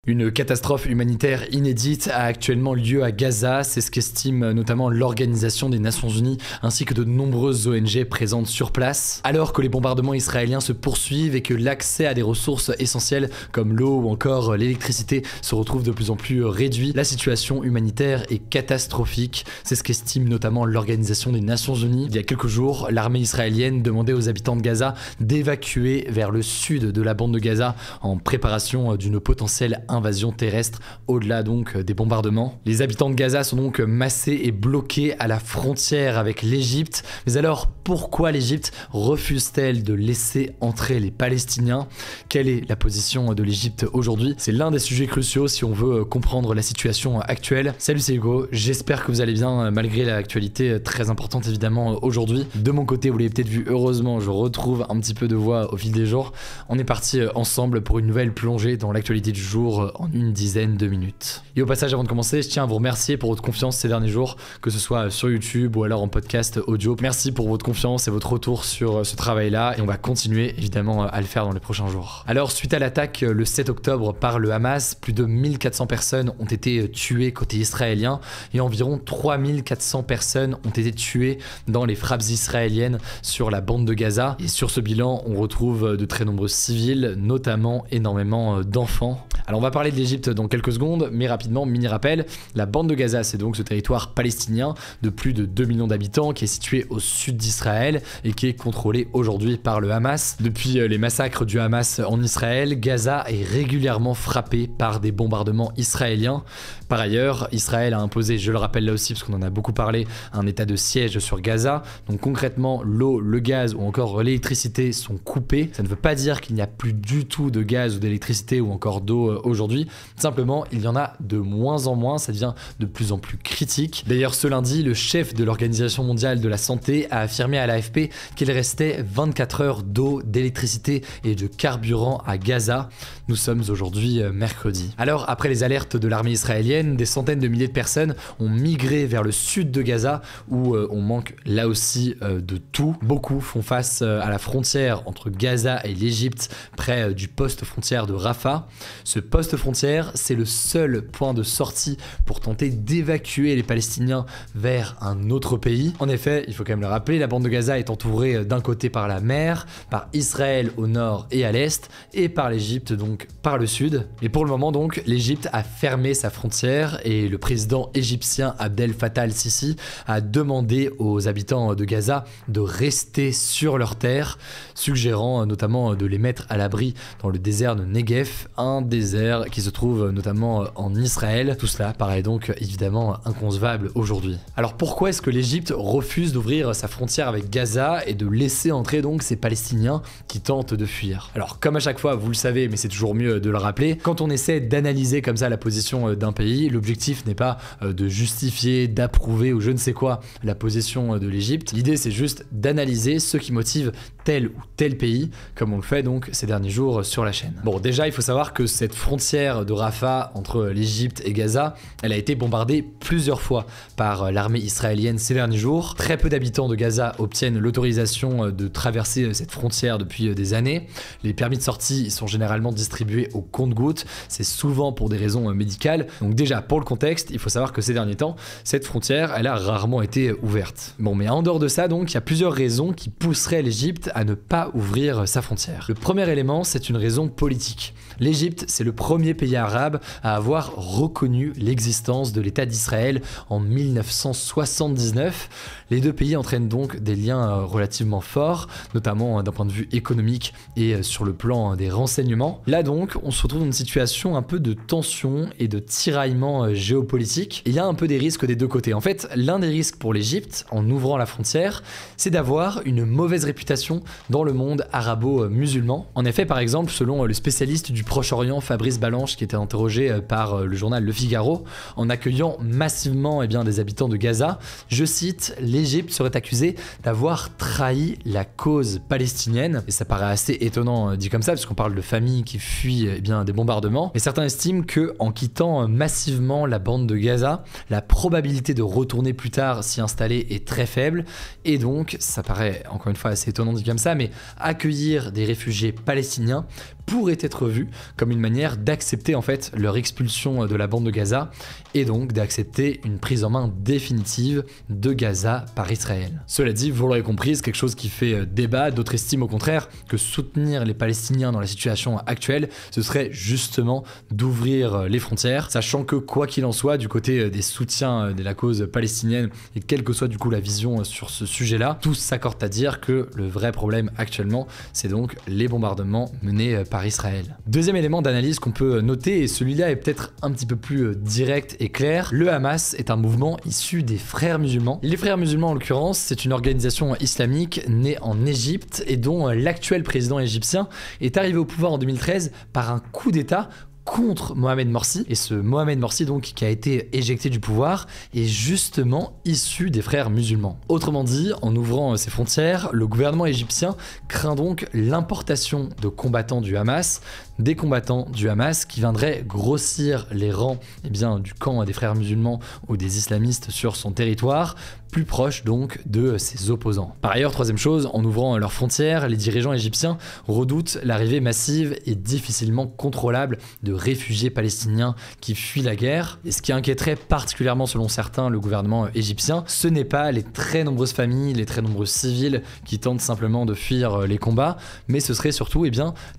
Une catastrophe humanitaire inédite a actuellement lieu à Gaza, c'est ce qu'estime notamment l'Organisation des Nations Unies ainsi que de nombreuses ONG présentes sur place. Alors que les bombardements israéliens se poursuivent et que l'accès à des ressources essentielles comme l'eau ou encore l'électricité se retrouve de plus en plus réduit, la situation humanitaire est catastrophique. C'est ce qu'estime notamment l'Organisation des Nations Unies. Il y a quelques jours, l'armée israélienne demandait aux habitants de Gaza d'évacuer vers le sud de la bande de Gaza en préparation d'une potentielle invasion terrestre au-delà donc des bombardements. Les habitants de Gaza sont donc massés et bloqués à la frontière avec l'Égypte. Mais alors pourquoi l'Égypte refuse-t-elle de laisser entrer les Palestiniens? Quelle est la position de l'Égypte aujourd'hui? C'est l'un des sujets cruciaux si on veut comprendre la situation actuelle. Salut, c'est Hugo, j'espère que vous allez bien malgré l'actualité très importante évidemment aujourd'hui. De mon côté, vous l'avez peut-être vu, heureusement je retrouve un petit peu de voix au fil des jours. On est parti ensemble pour une nouvelle plongée dans l'actualité du jour en une dizaine de minutes. Et au passage, avant de commencer, je tiens à vous remercier pour votre confiance ces derniers jours, que ce soit sur YouTube ou alors en podcast audio. Merci pour votre confiance et votre retour sur ce travail-là et on va continuer évidemment à le faire dans les prochains jours. Alors, suite à l'attaque le 7 octobre par le Hamas, plus de 1400 personnes ont été tuées côté israélien et environ 3400 personnes ont été tuées dans les frappes israéliennes sur la bande de Gaza. Et sur ce bilan, on retrouve de très nombreux civils, notamment énormément d'enfants. Alors on va parler de l'Égypte dans quelques secondes, mais rapidement, mini rappel, la bande de Gaza, c'est donc ce territoire palestinien de plus de 2 millions d'habitants qui est situé au sud d'Israël et qui est contrôlé aujourd'hui par le Hamas. Depuis les massacres du Hamas en Israël, Gaza est régulièrement frappé par des bombardements israéliens. Par ailleurs, Israël a imposé, je le rappelle là aussi parce qu'on en a beaucoup parlé, un état de siège sur Gaza. Donc concrètement, l'eau, le gaz ou encore l'électricité sont coupés. Ça ne veut pas dire qu'il n'y a plus du tout de gaz ou d'électricité ou encore d'eau aujourd'hui. Simplement, il y en a de moins en moins, ça devient de plus en plus critique. D'ailleurs, ce lundi, le chef de l'Organisation mondiale de la santé a affirmé à l'AFP qu'il restait 24 heures d'eau, d'électricité et de carburant à Gaza. Nous sommes aujourd'hui mercredi. Alors, après les alertes de l'armée israélienne, des centaines de milliers de personnes ont migré vers le sud de Gaza où on manque là aussi de tout. Beaucoup font face à la frontière entre Gaza et l'Égypte, près du poste frontière de Rafah. Ce poste frontière, c'est le seul point de sortie pour tenter d'évacuer les Palestiniens vers un autre pays. En effet, il faut quand même le rappeler, la bande de Gaza est entourée d'un côté par la mer, par Israël au nord et à l'est, et par l'Égypte donc par le sud. Et pour le moment donc, l'Égypte a fermé sa frontière et le président égyptien Abdel Fattah el-Sisi a demandé aux habitants de Gaza de rester sur leur terre, suggérant notamment de les mettre à l'abri dans le désert de Negev, un désert qui se trouve notamment en Israël. Tout cela paraît donc évidemment inconcevable aujourd'hui. Alors pourquoi est-ce que l'Égypte refuse d'ouvrir sa frontière avec Gaza et de laisser entrer donc ces Palestiniens qui tentent de fuir? Alors comme à chaque fois, vous le savez, mais c'est toujours mieux de le rappeler, quand on essaie d'analyser comme ça la position d'un pays, l'objectif n'est pas de justifier, d'approuver ou je ne sais quoi la position de l'Égypte. L'idée c'est juste d'analyser ce qui motive tel ou tel pays, comme on le fait donc ces derniers jours sur la chaîne. Bon, déjà il faut savoir que cette frontière de Rafah entre l'Égypte et Gaza, elle a été bombardée plusieurs fois par l'armée israélienne ces derniers jours. Très peu d'habitants de Gaza obtiennent l'autorisation de traverser cette frontière depuis des années. Les permis de sortie ils sont généralement distribués au compte-gouttes, c'est souvent pour des raisons médicales. Donc déjà pour le contexte, il faut savoir que ces derniers temps, cette frontière, elle a rarement été ouverte. Bon, mais en dehors de ça donc, il y a plusieurs raisons qui pousseraient l'Égypte à ne pas ouvrir sa frontière. Le premier élément, c'est une raison politique. L'Égypte, c'est le premier pays arabe à avoir reconnu l'existence de l'État d'Israël en 1979. Les deux pays entraînent donc des liens relativement forts, notamment d'un point de vue économique et sur le plan des renseignements. Là donc, on se retrouve dans une situation un peu de tension et de tiraillement géopolitique. Et il y a un peu des risques des deux côtés. En fait, l'un des risques pour l'Égypte, en ouvrant la frontière, c'est d'avoir une mauvaise réputation dans le monde arabo-musulman. En effet, par exemple, selon le spécialiste du Proche-Orient Fabrice Balanche, qui était interrogé par le journal Le Figaro, en accueillant massivement des habitants de Gaza, je cite, l'Égypte serait accusée d'avoir trahi la cause palestinienne. Et ça paraît assez étonnant dit comme ça, parce qu'on parle de familles qui fuient des bombardements. Mais certains estiment que en quittant massivement la bande de Gaza, la probabilité de retourner plus tard s'y installer est très faible. Et donc, ça paraît encore une fois assez étonnant dit comme ça, mais accueillir des réfugiés palestiniens pourrait être vu comme une manière d'accepter en fait leur expulsion de la bande de Gaza et donc d'accepter une prise en main définitive de Gaza par Israël. Cela dit, vous l'aurez compris, c'est quelque chose qui fait débat. D'autres estiment au contraire que soutenir les Palestiniens dans la situation actuelle, ce serait justement d'ouvrir les frontières, sachant que quoi qu'il en soit, du côté des soutiens de la cause palestinienne et quelle que soit du coup la vision sur ce sujet-là, tous s'accordent à dire que le vrai problème actuellement, c'est donc les bombardements menés par Israël. Deuxième élément d'analyse qu'on peut noter, et celui-là est peut-être un petit peu plus direct et clair, le Hamas est un mouvement issu des frères musulmans. Les frères musulmans en l'occurrence, c'est une organisation islamique née en Égypte et dont l'actuel président égyptien est arrivé au pouvoir en 2013 par un coup d'État contre Mohamed Morsi, et ce Mohamed Morsi donc qui a été éjecté du pouvoir est justement issu des frères musulmans. Autrement dit, en ouvrant ses frontières, le gouvernement égyptien craint donc l'importation de combattants du Hamas, des combattants du Hamas qui viendraient grossir les rangs du camp des frères musulmans ou des islamistes sur son territoire, plus proche donc de ses opposants. Par ailleurs, troisième chose, en ouvrant leurs frontières, les dirigeants égyptiens redoutent l'arrivée massive et difficilement contrôlable de réfugiés palestiniens qui fuient la guerre. Et ce qui inquiéterait particulièrement selon certains le gouvernement égyptien, ce n'est pas les très nombreuses familles, les très nombreux civils qui tentent simplement de fuir les combats, mais ce serait surtout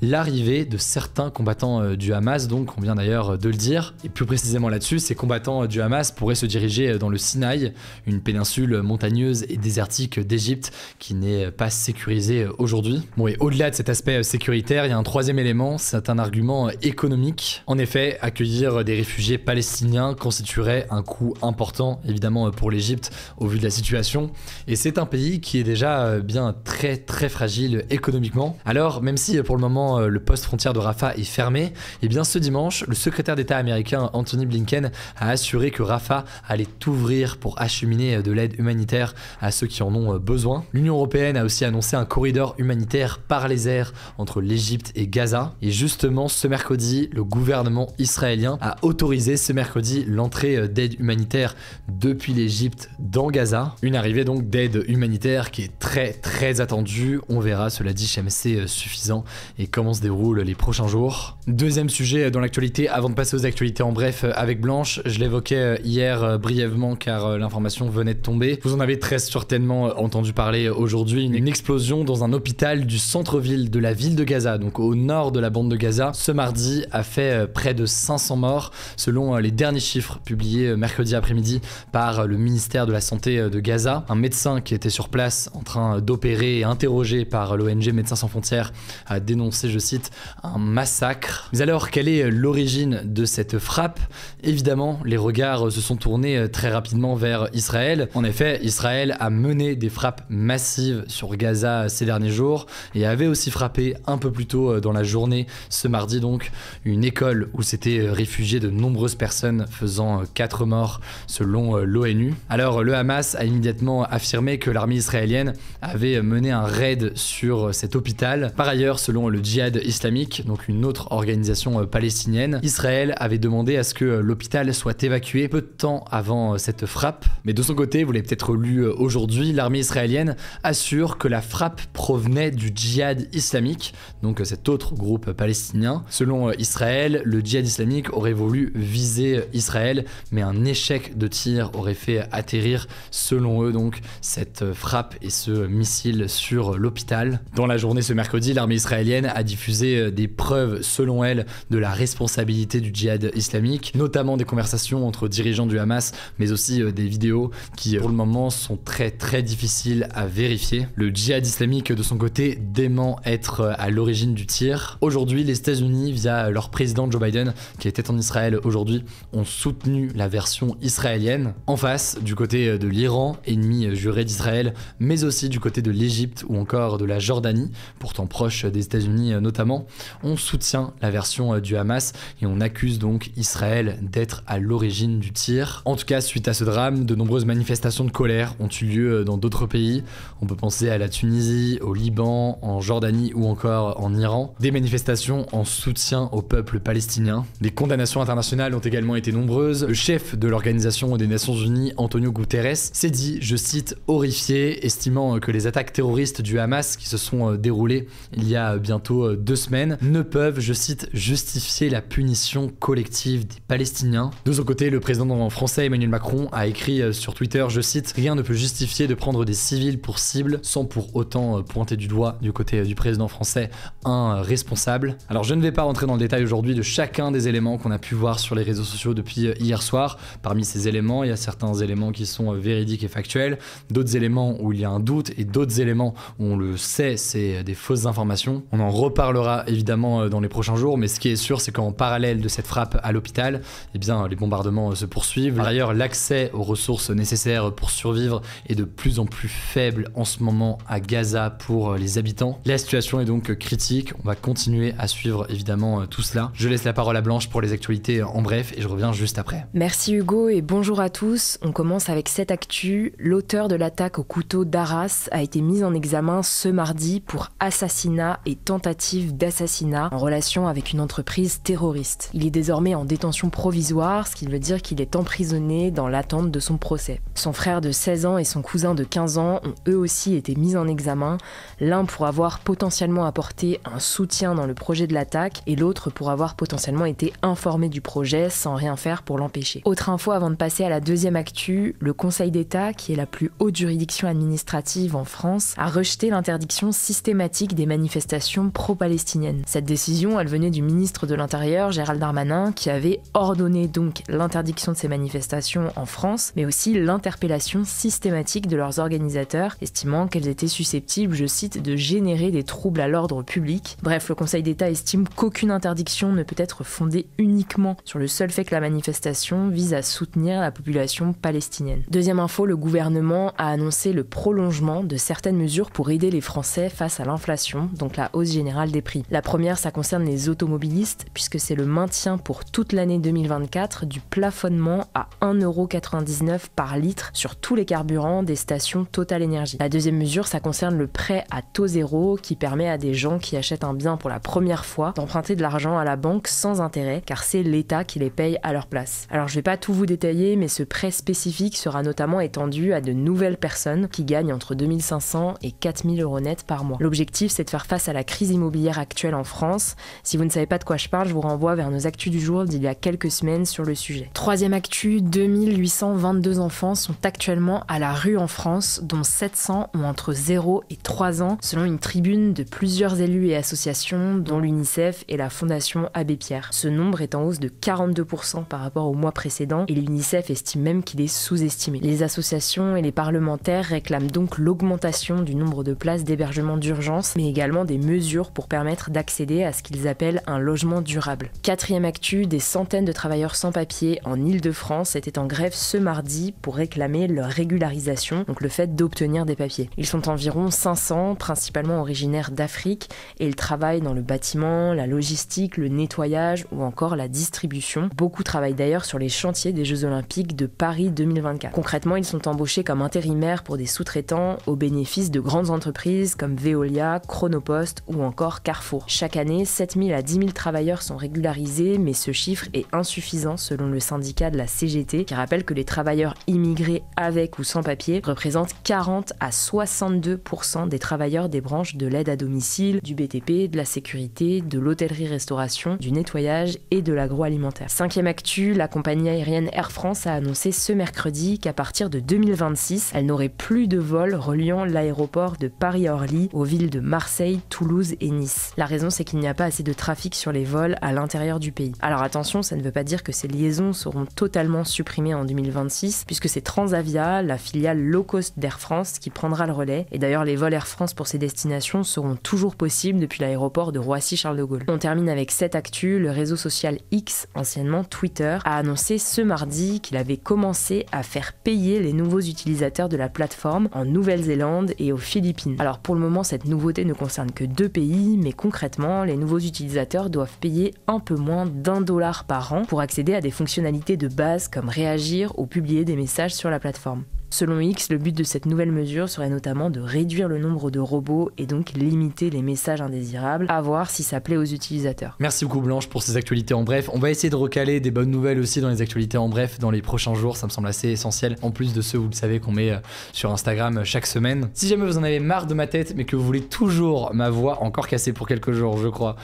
l'arrivée de certains combattants du Hamas, donc on vient d'ailleurs de le dire. Et plus précisément là-dessus, ces combattants du Hamas pourraient se diriger dans le Sinaï, une péninsule montagneuse et désertique d'Égypte qui n'est pas sécurisée aujourd'hui. Bon, et au-delà de cet aspect sécuritaire, il y a un troisième élément, c'est un argument économique. En effet, accueillir des réfugiés palestiniens constituerait un coût important, évidemment pour l'Égypte au vu de la situation, et c'est un pays qui est déjà bien très fragile économiquement. Alors, même si pour le moment le poste frontière de Rafah est fermé, et bien ce dimanche, le secrétaire d'État américain Anthony Blinken a assuré que Rafah allait ouvrir pour acheminer de l'aide humanitaire à ceux qui en ont besoin. L'Union européenne a aussi annoncé un corridor humanitaire par les airs entre l'Égypte et Gaza. Et justement, ce mercredi, le gouvernement israélien a autorisé ce mercredi l'entrée d'aide humanitaire depuis l'Égypte dans Gaza. Une arrivée donc d'aide humanitaire qui est très attendue. On verra, cela dit, jamais c'est suffisant et comment se déroulent les prochains jours. Deuxième sujet dans l'actualité, avant de passer aux actualités en bref avec Blanche, je l'évoquais hier brièvement car l'information venait de tomber. Vous en avez très certainement entendu parler aujourd'hui, une explosion dans un hôpital du centre-ville de la ville de Gaza, donc au nord de la bande de Gaza, ce mardi a fait près de 500 morts selon les derniers chiffres publiés mercredi après-midi par le ministère de la Santé de Gaza. Un médecin qui était sur place en train d'opérer et interrogé par l'ONG Médecins sans frontières a dénoncé, je cite, un massacre. Mais alors, quelle est l'origine de cette frappe? Évidemment, les regards se sont tournés très rapidement vers Israël. En effet, Israël a mené des frappes massives sur Gaza ces derniers jours et avait aussi frappé un peu plus tôt dans la journée, ce mardi donc, une école où s'étaient réfugiées de nombreuses personnes, faisant 4 morts selon l'ONU. Alors le Hamas a immédiatement affirmé que l'armée israélienne avait mené un raid sur cet hôpital. Par ailleurs, selon le Djihad islamique, donc une autre organisation palestinienne, Israël avait demandé à ce que l'hôpital soit évacué peu de temps avant cette frappe. Mais de son côté, vous l'avez peut-être lu aujourd'hui, l'armée israélienne assure que la frappe provenait du Djihad islamique, donc cet autre groupe palestinien. Selon Israël, le Djihad islamique aurait voulu viser Israël, mais un échec de tir aurait fait atterrir, selon eux donc, cette frappe et ce missile sur l'hôpital. Dans la journée ce mercredi, l'armée israélienne a diffusé des preuves, selon elle, de la responsabilité du Djihad islamique, notamment des conversations entre dirigeants du Hamas, mais aussi des vidéos qui pour le moment sont très difficiles à vérifier. Le Djihad islamique de son côté dément être à l'origine du tir. Aujourd'hui, les États-Unis, via leur président Joe Biden, qui était en Israël aujourd'hui, ont soutenu la version israélienne. En face, du côté de l'Iran, ennemi juré d'Israël, mais aussi du côté de l'Égypte ou encore de la Jordanie, pourtant proche des États-Unis notamment, on soutient la version du Hamas et on accuse donc Israël d'être à l'origine du tir. En tout cas, suite à ce drame, de nombreuses manifestations de colère ont eu lieu dans d'autres pays. On peut penser à la Tunisie, au Liban, en Jordanie ou encore en Iran. Des manifestations en soutien au peuple palestinien. Les condamnations internationales ont également été nombreuses. Le chef de l'Organisation des Nations Unies, Antonio Guterres, s'est dit, je cite, horrifié, estimant que les attaques terroristes du Hamas qui se sont déroulées il y a bientôt 2 semaines ne peuvent, je cite, justifier la punition collective des Palestiniens. De son côté, le président français Emmanuel Macron a écrit sur Twitter, je cite, rien ne peut justifier de prendre des civils pour cible sans pour autant pointer du doigt du côté du président français un responsable. Alors je ne vais pas rentrer dans le détail aujourd'hui de chacun des éléments qu'on a pu voir sur les réseaux sociaux depuis hier soir. Parmi ces éléments, il y a certains éléments qui sont véridiques et factuels, d'autres éléments où il y a un doute et d'autres éléments où on le sait, c'est des fausses informations. On en reparlera évidemment dans les prochains jours, mais ce qui est sûr, c'est qu'en parallèle de cette frappe à l'hôpital, eh bien les bombardements se poursuivent. Par ailleurs, l'accès aux ressources nécessaires pour survivre est de plus en plus faible en ce moment à Gaza pour les habitants. La situation est donc critique, on va continuer à suivre évidemment tout cela. Je laisse la parole à Blanche pour les actualités en bref et je reviens juste après. Merci Hugo et bonjour à tous. On commence avec cette actu. L'auteur de l'attaque au couteau d'Arras a été mis en examen ce mardi pour assassinat et tentative d'assassinat en relation avec une entreprise terroriste. Il est désormais en détention provisoire, ce qui veut dire qu'il est emprisonné dans l'attente de son procès. Son frère de 16 ans et son cousin de 15 ans ont eux aussi été mis en examen, l'un pour avoir potentiellement apporté un soutien dans le projet de l'attaque et l'autre pour avoir potentiellement été informé du projet sans rien faire pour l'empêcher. Autre info avant de passer à la deuxième actu, le Conseil d'État, qui est la plus haute juridiction administrative en France, a rejeté l'interdiction systématique des manifestations pro-palestiniennes. Cette décision, elle venait du ministre de l'Intérieur, Gérald Darmanin, qui avait ordonné donc l'interdiction de ces manifestations en France, mais aussi l'interpellation systématique de leurs organisateurs, estimant qu'elles étaient susceptibles, je cite, de générer des troubles à l'ordre public. Bref, le Conseil d'État estime qu'aucune interdiction ne peut être fondée uniquement sur le seul fait que la manifestation vise à soutenir la population palestinienne. Deuxième info, le gouvernement a annoncé le prolongement de certaines mesures pour aider les Français face à l'inflation, donc la hausse générale des prix. La première, ça concerne les automobilistes, puisque c'est le maintien pour toute l'année 2024 du plafonnement à 1,99€ par litre sur tous les carburants des stations Total Énergie. La deuxième mesure, ça concerne le prêt à taux zéro qui permet à des gens qui achètent un bien pour la première fois d'emprunter de l'argent à la banque sans intérêt, car c'est l'État qui les paye à leur place. Alors je vais pas tout vous détailler, mais ce prêt spécifique sera notamment étendu à de nouvelles personnes qui gagnent entre 2500 et 4000 € net par mois. L'objectif, c'est de faire face à la crise immobilière actuelle en France. Si vous ne savez pas de quoi je parle, je vous renvoie vers nos actus du jour d'il y a quelques semaines sur le sujet. Troisième actu, 2822 enfants sont actuellement à la rue en France, dont 700 ont entre 0 et 3 ans, selon une tribune de plusieurs élus et associations, dont l'UNICEF et la Fondation Abbé Pierre. Ce nombre est en hausse de 42% par rapport au mois précédent et l'UNICEF estime même qu'il est sous-estimé. Les associations et les parlementaires réclament donc l'augmentation du nombre de places d'hébergement d'urgence, mais également des mesures pour permettre d'accéder à ce qu'ils appellent un logement durable. Quatrième actu, des centaines de travailleurs sans papier en Île-de-France étaient en grève ce mardi pour réclamer leur régularisation, donc le fait d'obtenir des papiers. Ils sont environ 500, principalement originaires d'Afrique, et ils travaillent dans le bâtiment, la logistique, le nettoyage ou encore la distribution. Beaucoup travaillent d'ailleurs sur les chantiers des Jeux Olympiques de Paris 2024. Concrètement, ils sont embauchés comme intérimaires pour des sous-traitants au bénéfice de grandes entreprises comme Veolia, Chronopost ou encore Carrefour. Chaque année, 7000 à 10 000 travailleurs sont régularisés, mais ce chiffre est insuffisant selon le syndicat de la CGT, qui rappelle que les travailleurs immigrés avec ou sans papier représentent 40 à 62% des travailleurs des branches de l'aide à domicile, du BTP, de la sécurité, de l'hôtellerie-restauration, du nettoyage et de l'agroalimentaire. Cinquième actu, la compagnie aérienne Air France a annoncé ce mercredi qu'à partir de 2026, elle n'aurait plus de vols reliant l'aéroport de Paris-Orly aux villes de Marseille, Toulouse et Nice. La raison, c'est qu'il n'y a pas assez de trafic sur les vols à l'intérieur du pays. Alors attention, ça ne veut pas dire que ces liaisons seront totalement supprimées en 2026, puisque c'est Transavia, la filiale low cost d'Air France, qui prendra le relais. Et d'ailleurs, les vols Air France pour ces destinations seront toujours possibles depuis l'aéroport de Roissy-Charles de Gaulle. On termine avec cette actu. Le réseau social X, anciennement Twitter, a annoncé ce mardi qu'il avait commencé à faire payer les nouveaux utilisateurs de la plateforme en Nouvelle-Zélande et aux Philippines. Alors pour le moment, cette nouveauté ne concerne que 2 pays, mais concrètement, les nouveaux utilisateurs doivent payer un peu moins d'$1 par an pour accéder à des fonctionnalités de base comme réagir ou publier des messages sur la plateforme. Selon X, le but de cette nouvelle mesure serait notamment de réduire le nombre de robots et donc limiter les messages indésirables, à voir si ça plaît aux utilisateurs. Merci beaucoup Blanche pour ces actualités en bref. On va essayer de recaler des bonnes nouvelles aussi dans les actualités en bref dans les prochains jours, ça me semble assez essentiel, en plus de ceux, vous le savez, qu'on met sur Instagram chaque semaine. Si jamais vous en avez marre de ma tête, mais que vous voulez toujours ma voix, encore cassée pour quelques jours je crois,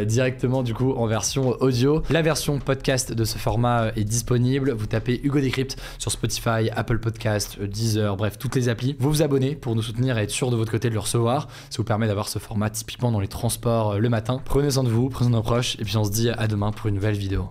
directement du coup en version audio, la version podcast de ce format est disponible. Vous tapez Hugo Décrypte sur Spotify, Apple Podcast, Deezer, bref, toutes les applis. Vous vous abonnez pour nous soutenir et être sûr de votre côté de le recevoir. Ça vous permet d'avoir ce format typiquement dans les transports le matin. Prenez soin de vous, prenez soin de nos proches, et puis on se dit à demain pour une nouvelle vidéo.